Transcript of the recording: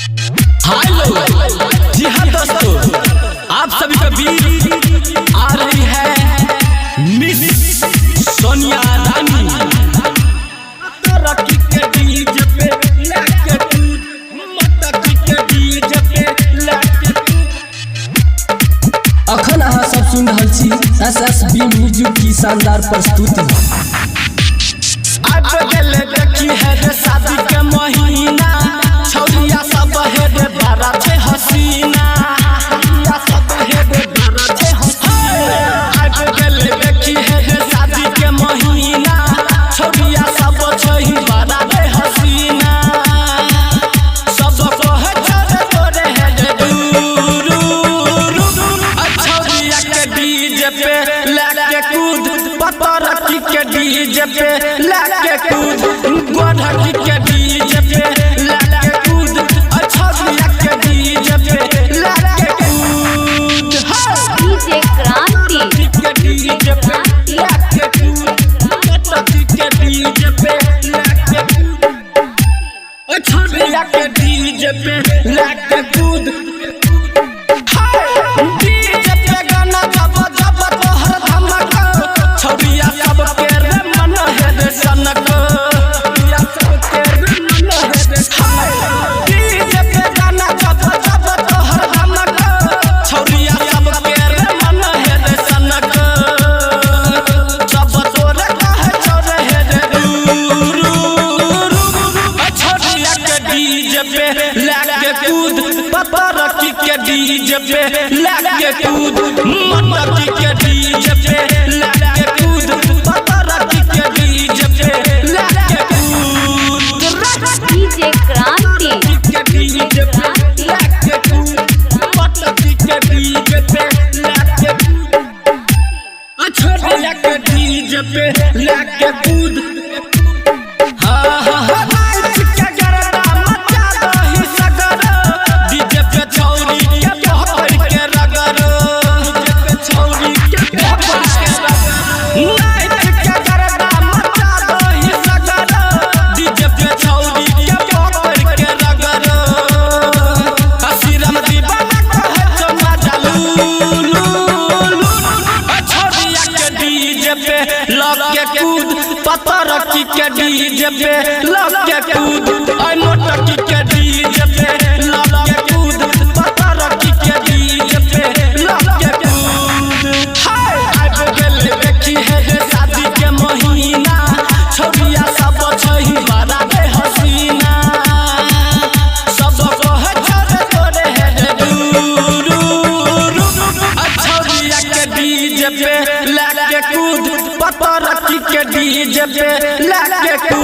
Hello जी हाँ दोस्तों, आप सभी का बीच आ रही है मिस सोनिया रानी। रखी के डीजे पे लेके कूद, मटकी के डीजे पे लेके कूद। अखन अहाँ सब सुन रहल छी SSB म्यूजिक की शानदार प्रस्तुति। अब गले देखी है रे शादी के महीना, छौरिया सब है रे बारा छे हसीना, छौरिया सब है रे बारा छे हसीना। अब गले देखी है रे शादी के महीना, छौरिया सब छे बारा रे हसीना। सब कहे चले तोरे है रे दूरू, छौरिया के डीजे पे लेके कूद, पतरकी के डीजे पे लेके कूद, गोढ़की के डीजे पे लेके कूद, छौरिया के डीजे पे लेके कूद। डीजे क्रांति के डीजे पे लेके कूद, पतरकी के डीजे पे लेके कूद, छौरिया के डीजे पे लेके कूद। डीजे पे गाना जब जब तोहर धमक, छौरिया सब के रे मन है रे सनक, छौरिया सब के रे मन है रे सनक। डीजे पे गाना जब जब तोहर धमक, छौरिया सब के रे मन है रे सनक। सब तोरे कहे छोरे है रे दूरू, छौरिया के डीजे पे लेके कूद, पतरकी के डीजे पे लेके कूद, मटकी के डीजे पे लेके कूद, पतरकी के डीजे पे लेके कूद। डीजे क्रांति के डीजे पे लेके कूद, पतरकी के डीजे पे लेके कूद, छौरिया के डीजे पे लेके कूद। हाँ हाँ हाँ नाच के गरबा मचा दही सगर, डीजे पे छौरी के पकड़ के रगर, डीजे पे छौरी के पकड़ के रगर। नाच के गरबा मचा दही सगर, डीजे पे छौरी के पकड़ के रगर। हसीरम दीवाना कहे जो मजा लूलू, छौरिया के डीजे पे लगे कूद, पतरकी के डीजे पे लगे कूद, मोटकी के डीजे पे लगे कूद, पतरकी के डीजे पे लगे कूद। अब गले देखी है रे शादी के महीना, छौरिया सब छही बारा रे हसीना। सब कहे चले तोरे है रे दूरू, छौरिया के डीजे पे लेके कूद, पतरकी के डीजे पे लेके कूद,